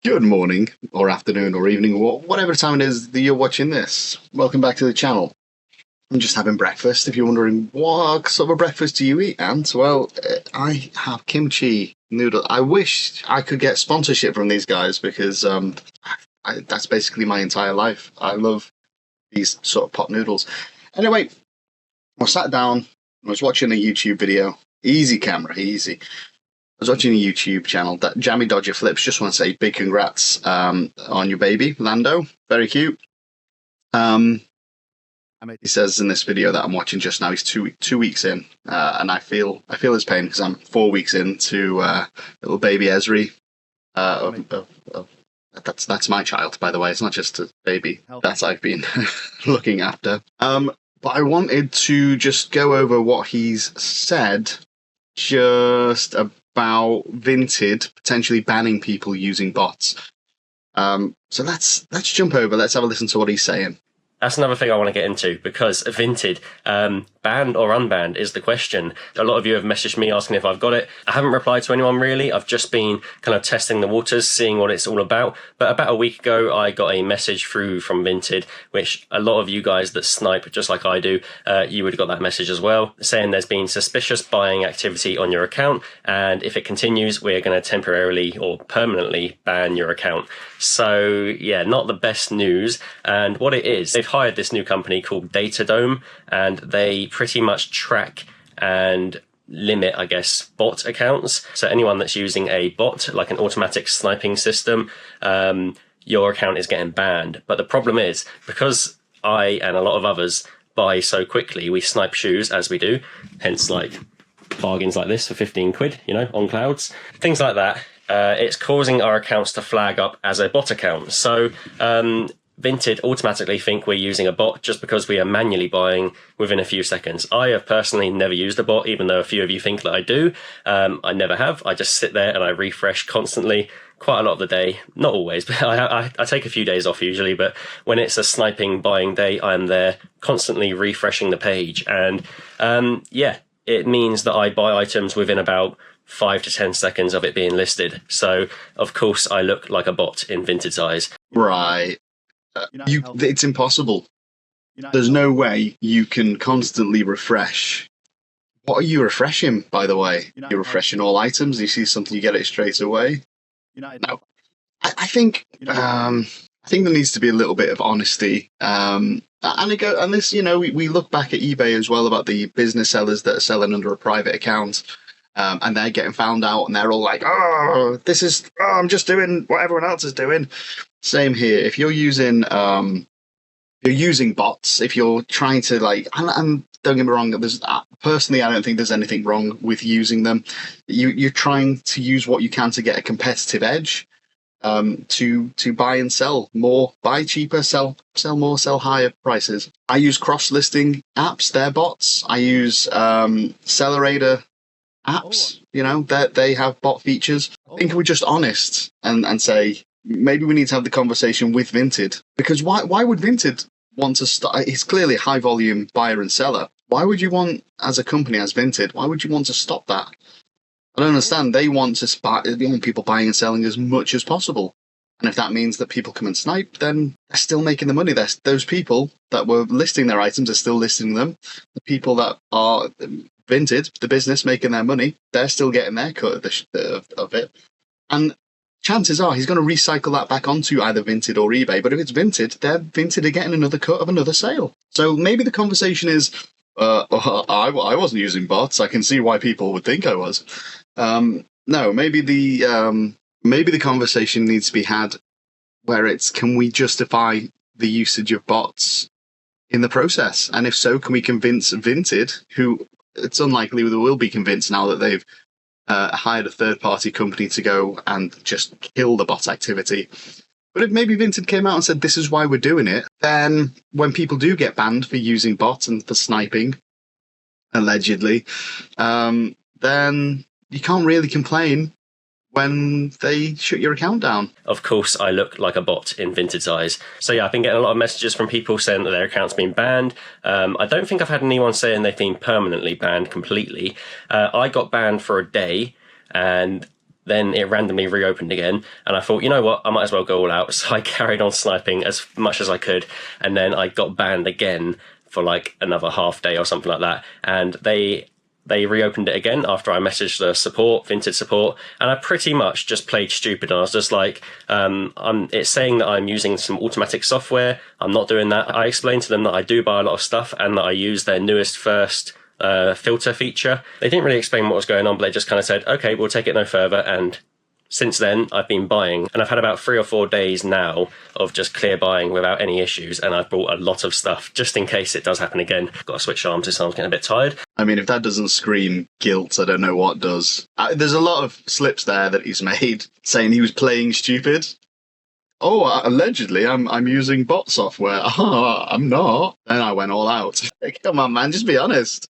Good morning, or afternoon, or evening, or whatever time it is that you're watching this. Welcome back to the channel. I'm just having breakfast. If you're wondering, what sort of breakfast do you eat, Ant? Well, I have kimchi noodle. I wish I could get sponsorship from these guys because that's basically my entire life. I love these sort of pot noodles. Anyway, I sat down, I was watching a YouTube video. Easy camera, easy. I was watching a YouTube channel, that Jammy Dodger Flips. Just want to say big congrats on your baby, Lando. Very cute. He says in this video that I'm watching just now, he's two weeks in, and I feel his pain because I'm 4 weeks into little baby Esri. That's my child, by the way. It's not just a baby that I've been looking after. But I wanted to just go over what he's said just about Vinted potentially banning people using bots. So let's jump over. Let's have a listen to what he's saying. That's another thing I want to get into, because Vinted, banned or unbanned is the question. A lot of you have messaged me asking if I've got it. I haven't replied to anyone really. I've just been kind of testing the waters, seeing what it's all about. But about a week ago, I got a message through from Vinted, which a lot of you guys that snipe just like I do, you would have got that message as well, saying there's been suspicious buying activity on your account. And if it continues, we're going to temporarily or permanently ban your account. So yeah, not the best news. And what it is, they've hired this new company called Datadome, and they pretty much track and limit, I guess, bot accounts. So anyone that's using a bot, like an automatic sniping system, your account is getting banned. But the problem is, because I and a lot of others buy so quickly, we snipe shoes as we do, hence like bargains like this for 15 quid, you know, on clouds, things like that. It's causing our accounts to flag up as a bot account. So Vinted automatically think we're using a bot just because we are manually buying within a few seconds. I have personally never used a bot, even though a few of you think that I do. I never have. I just sit there and I refresh constantly, quite a lot of the day. Not always, but I take a few days off usually. But when it's a sniping buying day, I'm there constantly refreshing the page. And yeah, it means that I buy items within about 5 to 10 seconds of it being listed. So, of course, I look like a bot in Vinted's eyes. Right. It's impossible. There's no way you can constantly refresh. What are you refreshing, by the way? You're refreshing all items. You see something, you get it straight away. No, I think there needs to be a little bit of honesty. And this, you know, we look back at eBay as well about the business sellers that are selling under a private account. And they're getting found out, and they're all like, I'm just doing what everyone else is doing. Same here. If you're using bots, if you're trying to and don't get me wrong, personally, I don't think there's anything wrong with using them. You're trying to use what you can to get a competitive edge, to buy and sell more, buy cheaper, sell more, sell higher prices. I use cross-listing apps, they're bots. I use Accelerator apps, you know, that they have bot features. I think we're just honest and say maybe we need to have the conversation with Vinted, because why would Vinted want to start? It's clearly a high volume buyer and seller. Why would you want, as a company, as Vinted, why would you want to stop that? I don't understand. They want people buying and selling as much as possible. And if that means that people come and snipe, then they're still making the money. Those people that were listing their items are still listing them. The people that are Vinted, the business making their money, they're still getting their cut of it. And chances are he's going to recycle that back onto either Vinted or eBay. But if it's Vinted are getting another cut of another sale. So maybe the conversation is, I wasn't using bots. I can see why people would think I was. No, maybe the conversation needs to be had where it's, can we justify the usage of bots in the process? And if so, can we convince Vinted, who it's unlikely they will be convinced now that they've hired a third-party company to go and just kill the bot activity. But if maybe Vinted came out and said, this is why we're doing it, then when people do get banned for using bots and for sniping, allegedly, then you can't really complain when they shut your account down. Of course, I look like a bot in Vinted's eyes. So yeah, I've been getting a lot of messages from people saying that their account's been banned. I don't think I've had anyone saying they've been permanently banned completely. I got banned for a day, and then it randomly reopened again, and I thought, you know what, I might as well go all out. So I carried on sniping as much as I could, and then I got banned again for like another half day or something like that, and they reopened it again after I messaged the support, Vinted support, and I pretty much just played stupid. And I was just like, it's saying that I'm using some automatic software. I'm not doing that. I explained to them that I do buy a lot of stuff and that I use their newest first filter feature. They didn't really explain what was going on, but they just kind of said, okay, we'll take it no further. And since then, I've been buying, and I've had about 3 or 4 days now of just clear buying without any issues, and I've bought a lot of stuff just in case it does happen again. Got to switch arms, this arm's getting a bit tired. I mean, if that doesn't scream guilt, I don't know what does. There's a lot of slips there that he's made saying he was playing stupid. Oh, allegedly, I'm using bot software. Oh, I'm not. And I went all out. Come on, man, just be honest.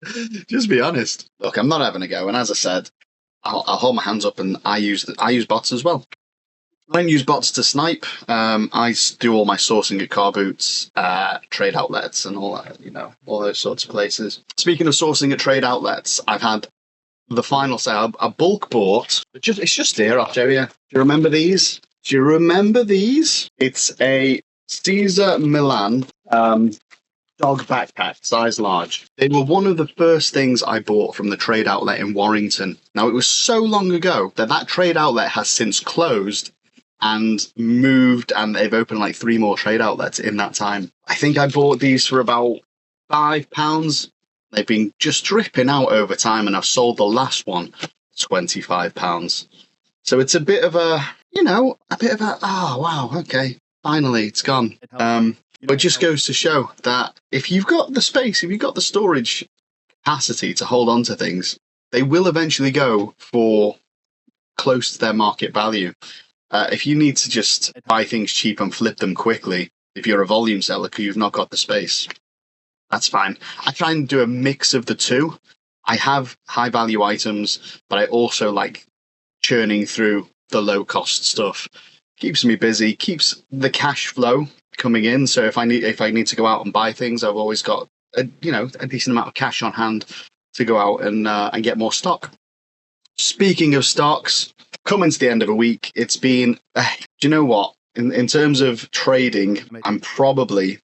Just be honest. Look, I'm not having a go, and as I said, I'll hold my hands up, and I use bots as well. I don't use bots to snipe. I do all my sourcing at car boots, trade outlets, and all that, all those sorts of places. Speaking of sourcing at trade outlets, I've had the final sale. I bulk bought. It's just here, I'll show you. Do you remember these? It's a Cesar Millan dog backpack, size large. They were one of the first things I bought from the trade outlet in Warrington. Now, it was so long ago that trade outlet has since closed and moved, and they've opened like 3 more trade outlets in that time. I think I bought these for about £5. They've been just dripping out over time, and I've sold the last one £25. So it's a bit of a, oh, wow, okay, finally it's gone. But it just goes to show that if you've got the space, if you've got the storage capacity to hold on to things, they will eventually go for close to their market value. If you need to just buy things cheap and flip them quickly, if you're a volume seller because you've not got the space, that's fine. I try and do a mix of the two. I have high value items, but I also like churning through the low cost stuff. Keeps me busy, keeps the cash flow coming in. So if I need to go out and buy things, I've always got a decent amount of cash on hand to go out and get more stock. Speaking of stocks, coming to the end of a week, it's been, do you know what? In terms of trading, I'm probably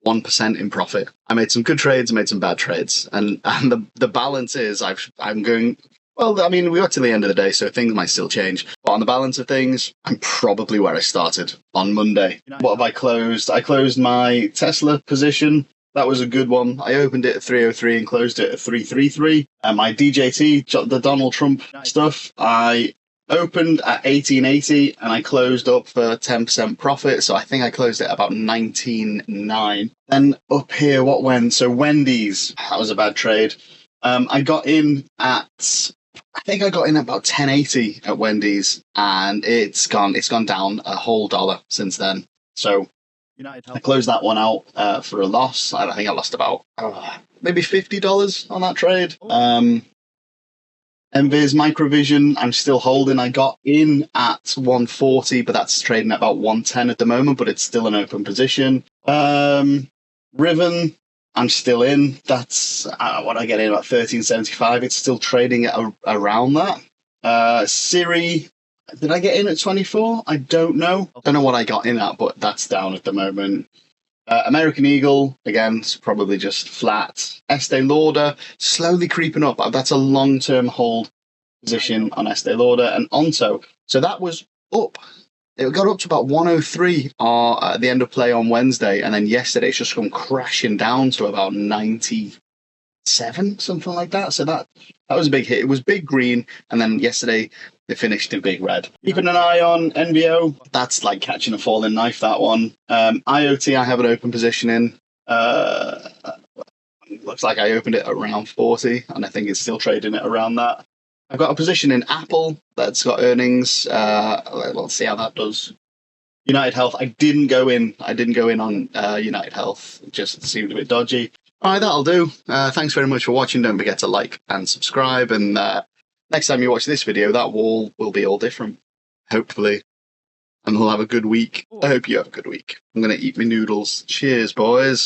1% in profit. I made some good trades, I made some bad trades, and the balance is I'm going. Well, I mean, we got to the end of the day, so things might still change. But on the balance of things, I'm probably where I started on Monday. What have I closed? I closed my Tesla position. That was a good one. I opened it at 303 and closed it at 333. And my DJT, the Donald Trump stuff, I opened at 1880 and I closed up for 10% profit. So I think I closed it at about 19.9. Then up here, what went? So Wendy's, that was a bad trade. I got in at... I think I got in at about 1080 at Wendy's, and it's gone down a whole $1 since then. So I closed that one out for a loss. I think I lost about maybe $50 on that trade. Enviz Microvision, I'm still holding. I got in at 140, but that's trading at about 110 at the moment, but it's still an open position. Riven, I'm still in. That's what I get in about 13.75. It's still trading at around that. Siri, did I get in at 24? I don't know. Don't know what I got in at, but that's down at the moment. American Eagle, again, it's probably just flat. Estee Lauder, slowly creeping up. That's a long-term hold position on Estee Lauder. And Onto, so that was up. It got up to about 103 at the end of play on Wednesday, and then yesterday it's just come crashing down to about 97, something like that. So that was a big hit. It was big green, and then yesterday they finished in big red. Keeping an eye on NVO. That's like catching a falling knife, that one. IoT, I have an open position in. Looks like I opened it around 40, and I think it's still trading at around that. I've got a position in Apple that's got earnings. Let's see how that does. United Health, I didn't go in on United Health. It just seemed a bit dodgy. All right, that'll do. Thanks very much for watching. Don't forget to like and subscribe. And next time you watch this video, that wall will be all different, hopefully. And we'll have a good week. I hope you have a good week. I'm going to eat my noodles. Cheers, boys.